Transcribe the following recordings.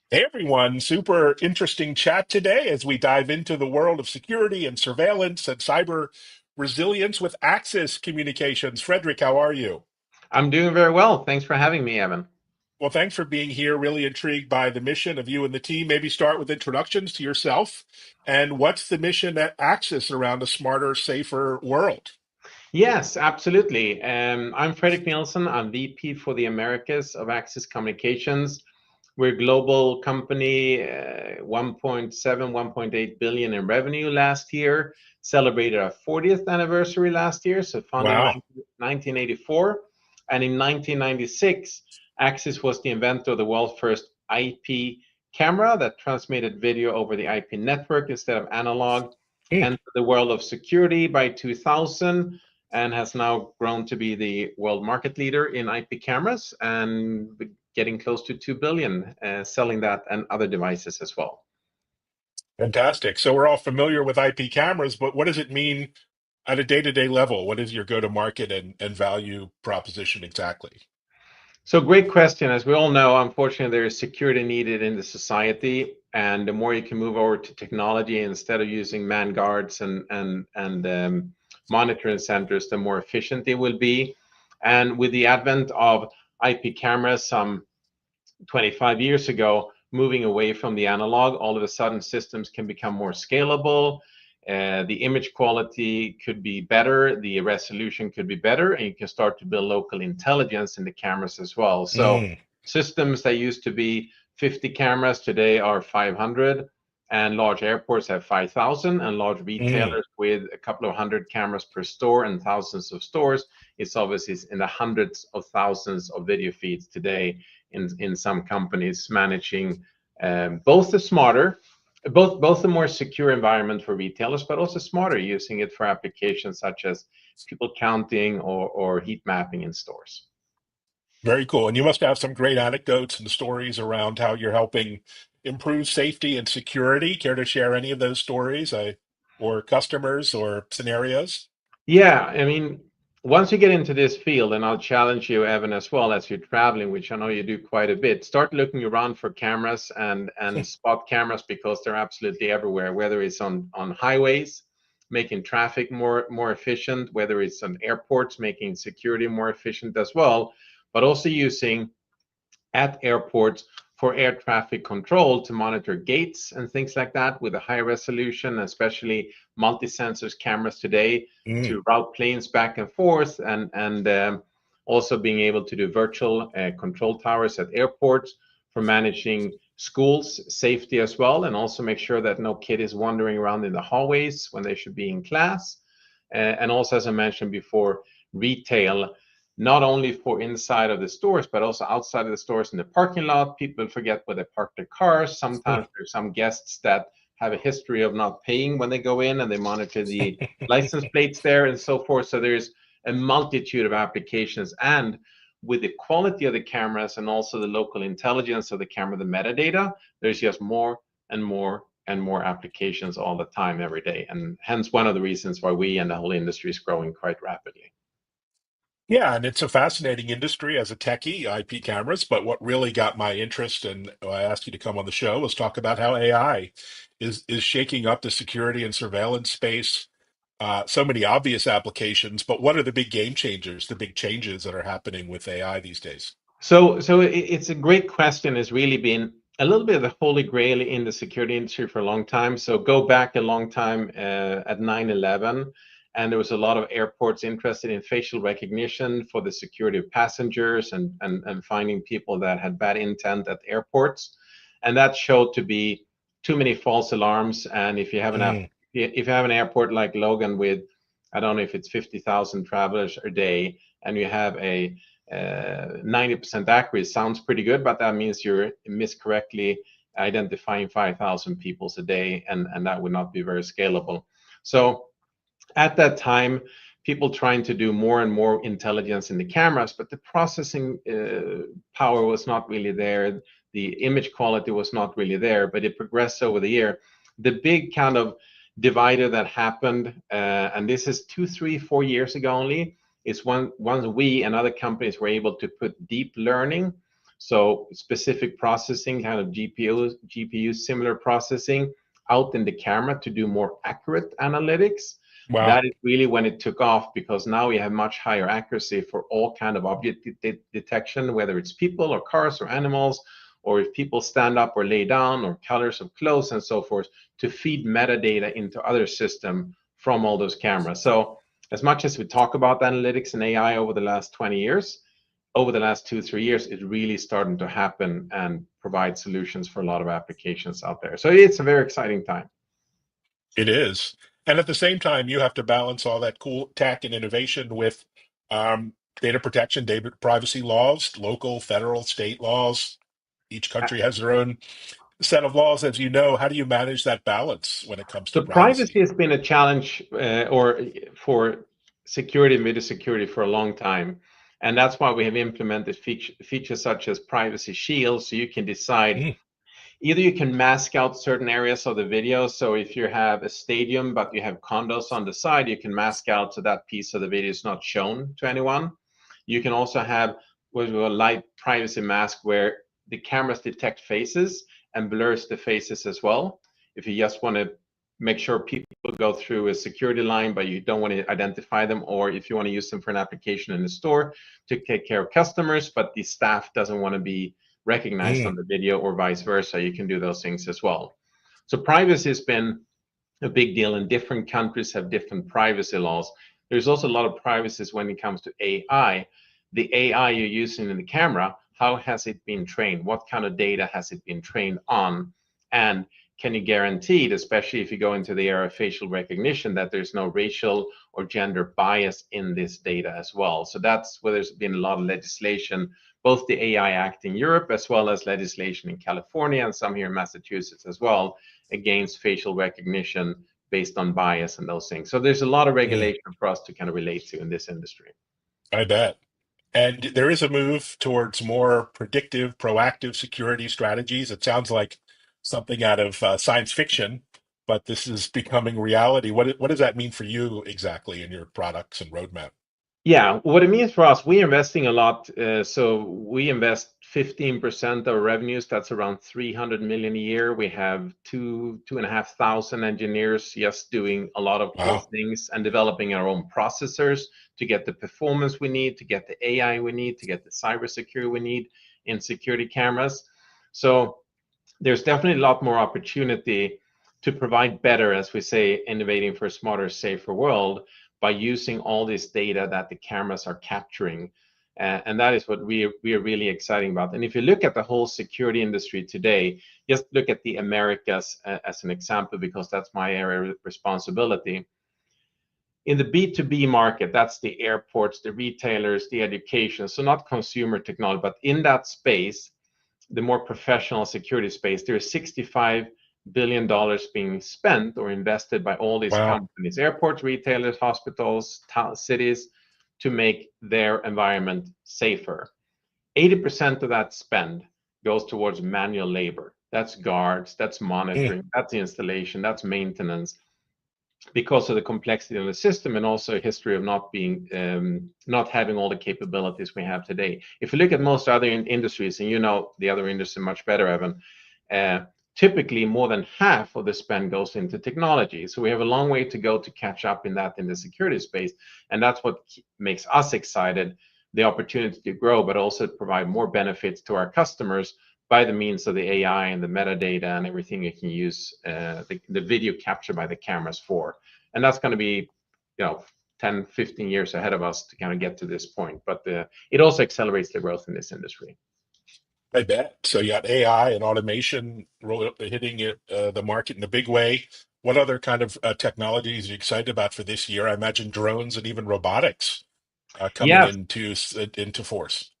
Hey everyone, super interesting chat today as we dive into the world of security and surveillance and cyber resilience with Axis Communications. Fredrik, how are you? I'm doing very well. Thanks for having me, Evan. Well, thanks for being here. Really intrigued by the mission of you and the team. Maybe start with introductions to yourself and what's the mission at Axis around a smarter, safer world? Yes, absolutely. I'm Fredrik Nielsen. I'm VP for the Americas of Access Communications. We're a global company, 1.7, 1.8 billion in revenue last year. Celebrated our 40th anniversary last year, so founded in Wow. 1984. And in 1996, Axis was the inventor of the world's first IP camera that transmitted video over the IP network instead of analog. Hmm. Entered the world of security by 2000 and has now grown to be the world market leader in IP cameras and getting close to 2 billion selling that and other devices as well. Fantastic. So we're all familiar with IP cameras, but what does it mean at a day-to-day level? What is your go-to-market and value proposition exactly? So great question. As we all know, unfortunately, there is security needed in the society, and the more you can move over to technology instead of using man guards and monitoring centers, the more efficient they will be. And with the advent of IP cameras, some 25 years ago, moving away from the analog, all of a sudden systems can become more scalable. The image quality could be better, the resolution could be better, and you can start to build local intelligence in the cameras as well. So Mm, systems that used to be 50 cameras today are 500, and large airports have 5,000, and large mm. retailers with a couple of hundred cameras per store and thousands of stores, it's obviously in the hundreds of thousands of video feeds today in some companies managing both the smarter, both the more secure environment for retailers, but also smarter using it for applications such as people counting or heat mapping in stores. Very cool. And you must have some great anecdotes and stories around how you're helping improve safety and security. Care to share any of those stories, or customers or scenarios? Yeah, I mean, once you get into this field, and I'll challenge you, Evan, as well as you're traveling, which I know you do quite a bit, start looking around for cameras and spot cameras because they're absolutely everywhere, whether it's on highways, making traffic more efficient, whether it's on airports, making security more efficient as well, but also using at airports for air traffic control to monitor gates and things like that with a high resolution, especially multi-sensors cameras today Mm, to route planes back and forth, and also being able to do virtual control towers at airports for managing schools safety as well, and also make sure that no kid is wandering around in the hallways when they should be in class. And also, as I mentioned before, retail, not only for inside of the stores, but also outside of the stores in the parking lot. People forget where they park their cars. Sometimes there's some guests that have a history of not paying when they go in and they monitor the license plates there and so forth. So there's a multitude of applications. And with the quality of the cameras and also the local intelligence of the camera, the metadata, there's just more and more and more applications all the time, every day. And hence one of the reasons why we and the whole industry is growing quite rapidly. yeah, and it's a fascinating industry as a techie, IP cameras. But what really got my interest, and I asked you to come on the show, was talk about how AI is shaking up the security and surveillance space. So many obvious applications, but what are the big game changers, the big changes that are happening with AI these days? So it's a great question. It's really been a little bit of the holy grail in the security industry for a long time. So go back a long time at 9/11, and there was a lot of airports interested in facial recognition for the security of passengers and finding people that had bad intent at airports, and that showed to be too many false alarms. And Mm, if you have an airport like Logan with, I don't know if it's 50,000 travelers a day, and you have a 90% accurate, sounds pretty good, but that means you're miscorrectly identifying 5,000 people a day, and that would not be very scalable. So at that time, people trying to do more and more intelligence in the cameras, but the processing power was not really there. The image quality was not really there, but it progressed over the year. The big kind of divider that happened, and this is 2, 3, 4 years ago only, is once we and other companies were able to put deep learning So specific processing, kind of GPU similar processing out in the camera to do more accurate analytics. Wow. That is really when it took off, because now we have much higher accuracy for all kind of object detection, whether it's people or cars or animals, or if people stand up or lay down, or colors of clothes and so forth, to feed metadata into other system from all those cameras. So as much as we talk about analytics and AI over the last 20 years, over the last 2-3 years, it's really starting to happen and provide solutions for a lot of applications out there. So it's a very exciting time. It is. And at the same time, you have to balance all that cool tech and innovation with um, data protection, data privacy laws, local, federal, state laws. Each country has their own set of laws, as you know. How do you manage that balance when it comes to So privacy privacy? has been a challenge or for security and video security for a long time. And that's why we have implemented features such as privacy shields. So you can decide, Mm, either you can mask out certain areas of the video. So if you have a stadium, but you have condos on the side, you can mask out so that piece of the video is not shown to anyone. You can also have what we call a light privacy mask, where the cameras detect faces and blurs the faces as well. If you just want to make sure people go through a security line, but you don't want to identify them, or if you want to use them for an application in the store to take care of customers, but the staff doesn't want to be recognized mm, on the video, or vice versa, you can do those things as well. So privacy has been a big deal, and different countries have different privacy laws. There's also a lot of privacies when it comes to AI. The AI you're using in the camera, how has it been trained? What kind of data has it been trained on? And can you guarantee, especially if you go into the era of facial recognition, that there's no racial or gender bias in this data as well? So that's where there's been a lot of legislation, both the AI Act in Europe, as well as legislation in California and some here in Massachusetts as well, against facial recognition based on bias and those things. So there's a lot of mm. regulation for us to kind of relate to in this industry. I bet. And there is a move towards more predictive, proactive security strategies. It sounds like something out of science fiction, but this is becoming reality. What does that mean for you exactly in your products and roadmap? Yeah, what it means for us, we're investing a lot. So we invest 15% of revenues. That's around 300 million a year. We have 2,500 engineers just doing a lot of cool Wow. things and developing our own processors to get the performance we need, to get the AI we need, to get the cybersecurity we need in security cameras. So there's definitely a lot more opportunity to provide better, as we say, innovating for a smarter, safer world, by using all this data that the cameras are capturing. And that is what we are really excited about. And if you look at the whole security industry today, just look at the Americas as an example, because that's my area of responsibility. In the B2B market, that's the airports, the retailers, the education, so not consumer technology, but in that space, the more professional security space, there's $65 billion being spent or invested by all these Wow. companies, airports, retailers, hospitals, cities, to make their environment safer. 80% of that spend goes towards manual labor. That's guards, that's Mm, monitoring, that's installation, that's maintenance, because of the complexity of the system, and also a history of not having all the capabilities we have today. If you look at most other industries, and you know the other industry much better, Evan, typically more than half of the spend goes into technology. So we have a long way to go to catch up in the security space, and that's what makes us excited, the opportunity to grow, but also provide more benefits to our customers by the means of the AI and the metadata and everything you can use the video captured by the cameras for. And that's going to be, 10, 15 years ahead of us to kind of get to this point. But it also accelerates the growth in this industry. I bet. So you got AI and automation hitting the market in a big way. What other kind of technologies are you excited about for this year? I imagine drones and even robotics coming Yeah, into force.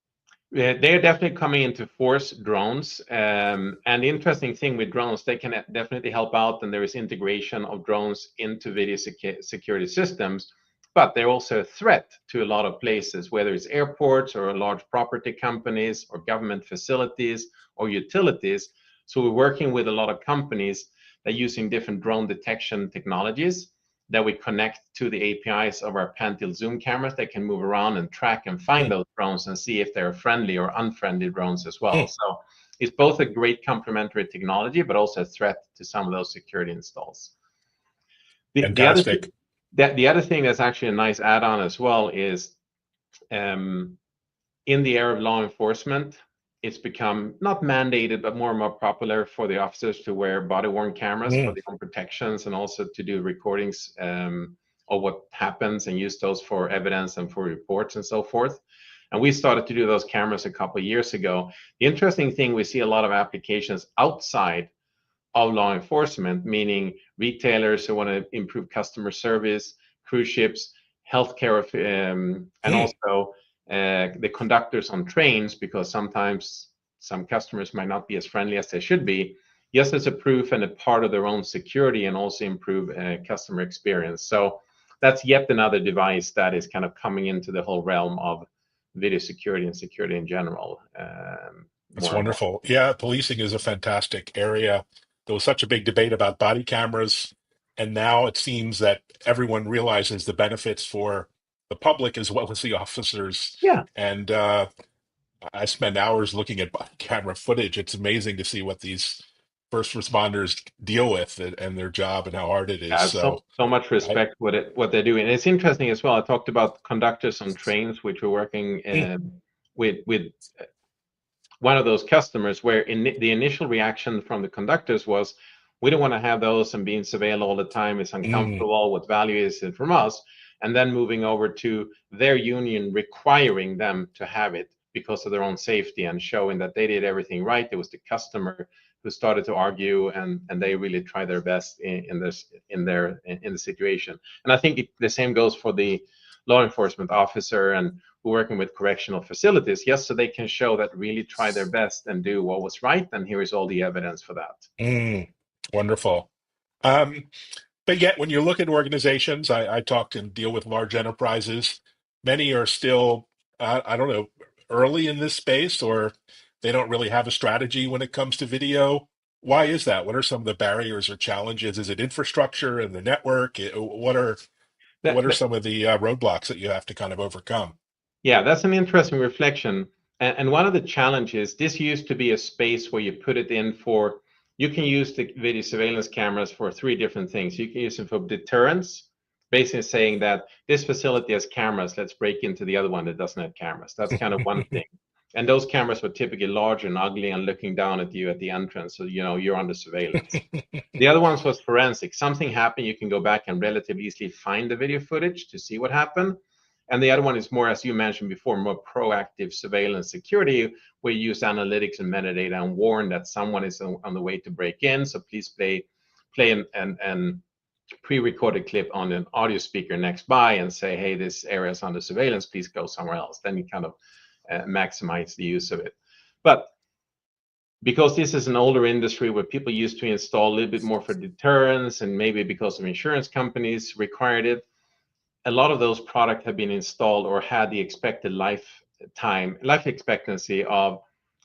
they're definitely coming into force, drones. And the interesting thing with drones, they can definitely help out, and there is integration of drones into video security systems, but they're also a threat to a lot of places, whether it's airports or large property companies or government facilities or utilities. So we're working with a lot of companies that are using different drone detection technologies that we connect to the APIs of our pan-tilt zoom cameras that can move around and track and find Mm, those drones and see if they're friendly or unfriendly drones as well. mm. So it's both a great complementary technology, but also a threat to some of those security installs. The other Fantastic. thing the other thing that's actually a nice add-on as well is um, in the area of law enforcement, it's become not mandated, but more and more popular for the officers to wear body-worn cameras for Mm. their own protections and also to do recordings of what happens and use those for evidence and for reports and so forth. And we started to do those cameras a couple of years ago. The interesting thing, we see a lot of applications outside of law enforcement, meaning retailers who want to improve customer service, cruise ships, healthcare, and Mm. also the conductors on trains, because sometimes some customers might not be as friendly as they should be, just as a proof and a part of their own security and also improve customer experience. So that's yet another device that is kind of coming into the whole realm of video security and security in general, That's more and more. wonderful. Yeah, policing is a fantastic area. There was such a big debate about body cameras, and now it seems that everyone realizes the benefits for the public as well as the officers. Yeah, And I spend hours looking at body camera footage. It's amazing to see what these first responders deal with and their job and how hard it is. yeah, So so much I, respect what they're doing. And it's interesting as well. I talked about conductors on trains, which we're working mm, with one of those customers, where the initial reaction from the conductors was, we don't want to have those and being surveilled all the time. It's mm, uncomfortable. What value is it from us? And then moving over to their union requiring them to have it because of their own safety and showing that they did everything right. It was the customer who started to argue, and they really try their best in the situation. And I think the same goes for the law enforcement officer and working with correctional facilities, yes, so they can show that really try their best and do what was right, and here is all the evidence for that. mm, wonderful. Um, But yet, when you look at organizations, I talk and deal with large enterprises. Many are still, I don't know, early in this space, or they don't really have a strategy when it comes to video. Why is that? What are some of the barriers or challenges? Is it infrastructure and the network? What That, are that- some of the roadblocks that you have to kind of overcome? yeah, that's an interesting reflection. And one of the challenges, this used to be a space where you put it in for, you can use the video surveillance cameras for three different things. You can use them for deterrence, basically saying that this facility has cameras, let's break into the other one that doesn't have cameras. That's kind of one thing. And those cameras were typically large and ugly and looking down at you at the entrance, so you know you're under surveillance. The other ones was forensic. Something happened, you can go back and relatively easily find the video footage to see what happened. And the other one is more, as you mentioned before, more proactive surveillance security, where you use analytics and metadata and warn that someone is on the way to break in. So please play an pre-recorded clip on an audio speaker next by and say, hey, this area is under surveillance, please go somewhere else. Then you kind of maximize the use of it. But because this is an older industry where people used to install a little bit more for deterrence, and maybe because of insurance companies required it, a lot of those products have been installed or had the expected life expectancy of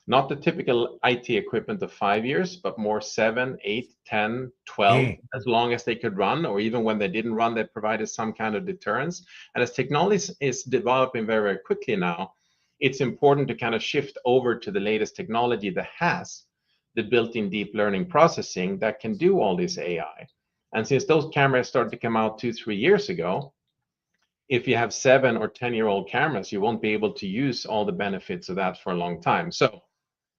not the typical IT equipment of 5 years, but more 7, 8, 10, 12, Mm, as long as they could run, or even when they didn't run, they provided some kind of deterrence. And as technology is developing very, very quickly now, it's important to kind of shift over to the latest technology that has the built-in deep learning processing that can do all this AI. And since those cameras started to come out 2, 3 years ago, if you have 7 or 10-year-old cameras, you won't be able to use all the benefits of that for a long time. So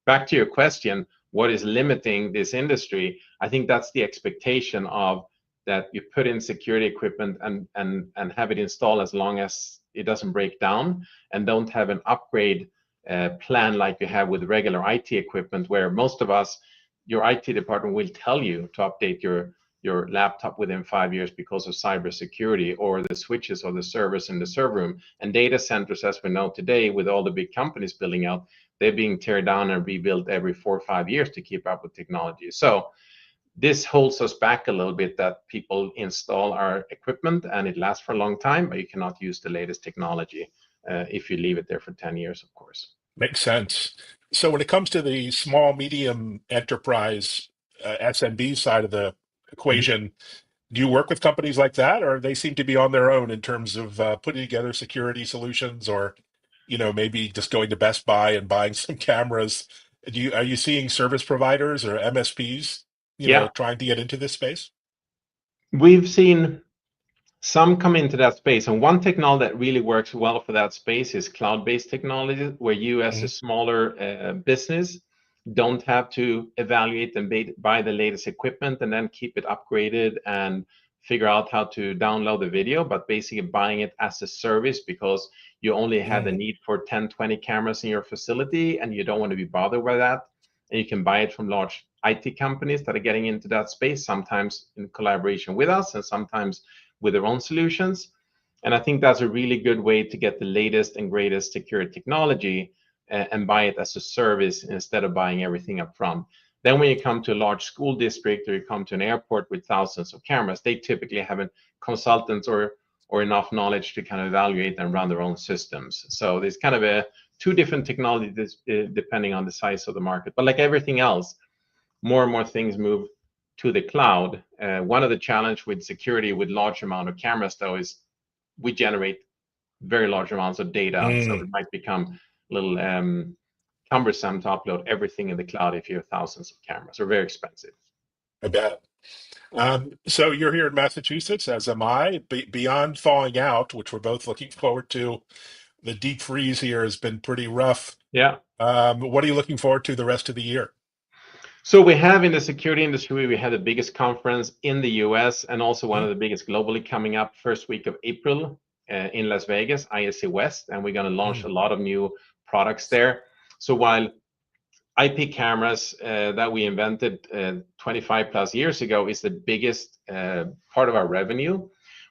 back to your question, what is limiting this industry? I think that's the expectation of that you put in security equipment and have it installed as long as it doesn't break down, and don't have an upgrade plan like you have with regular IT equipment, where most of us, your IT department will tell you to update your laptop within 5 years because of cybersecurity, or the switches or the servers in the server room. And data centers, as we know today, with all the big companies building out, they're being teared down and rebuilt every 4 or 5 years to keep up with technology. So this holds us back a little bit, that people install our equipment and it lasts for a long time, but you cannot use the latest technology if you leave it there for 10 years, of course. makes sense. So when it comes to the small, medium enterprise SMB side of the Mhm. equation, Do you work with companies like that, or they seem to be on their own in terms of putting together security solutions, or maybe just going to Best Buy and buying some cameras? Are you seeing service providers or MSPs, Yeah, trying to get into this space? we've seen some come into that space, and one technology that really works well for that space is cloud-based technology, where you, as a Mhm. smaller business, don't have to evaluate and buy the latest equipment and then keep it upgraded and figure out how to download the video, but basically buying it as a service because you only have the Mm. need for 10, 20 cameras in your facility and you don't want to be bothered by that. And you can buy it from large IT companies that are getting into that space, sometimes in collaboration with us and sometimes with their own solutions. And I think that's a really good way to get the latest and greatest security technology and buy it as a service instead of buying everything up front. Then when you come to a large school district or you come to an airport with thousands of cameras, they typically have consultants or enough knowledge to kind of evaluate and run their own systems. So there's kind of a two different technologies depending on the size of the market. But like everything else, more and more things move to the cloud. One of the challenge with security with large amount of cameras though is we generate very large amounts of data, so Mm. it might become a little cumbersome to upload everything in the cloud if you have thousands of cameras, or very expensive. I bet. So you're here in Massachusetts, as am I. Beyond thawing out, which we're both looking forward to, the deep freeze here has been pretty rough. Yeah. What are you looking forward to the rest of the year? So we have in the security industry, we have the biggest conference in the US and also one Mm. of the biggest globally coming up first week of April in Las Vegas, ISC West, and we're going to launch a Mm. lot of new products there. So while IP cameras that we invented 25 plus years ago is the biggest part of our revenue.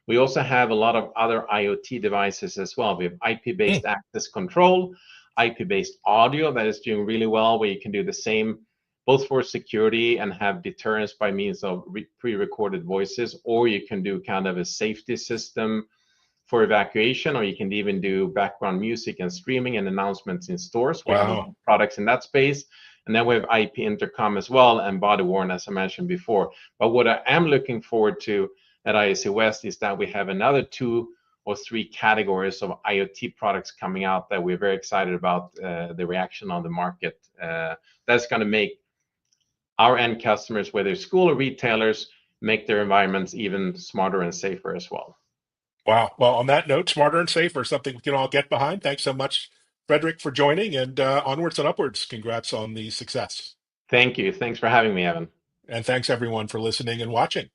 We also have a lot of other IoT devices as well. We have IP-based Mm. access control, IP-based audio that is doing really well, where you can do the same both for security and have deterrence by means of pre-recorded voices, or you can do kind of a safety system for evacuation, or you can even do background music and streaming and announcements in stores. We have a lot Wow. of products in that space. And then we have IP intercom as well and body worn, as I mentioned before. But what I am looking forward to at ISC West is that we have another 2 or 3 categories of IoT products coming out that we're very excited about the reaction on the market. That's going to make our end customers, whether school or retailers, make their environments even smarter and safer as well. Wow. Well, on that note, smarter and safer, something we can all get behind. Thanks so much, Fredrik, for joining, and onwards and upwards. Congrats on the success. Thank you. Thanks for having me, Evan. And thanks everyone for listening and watching.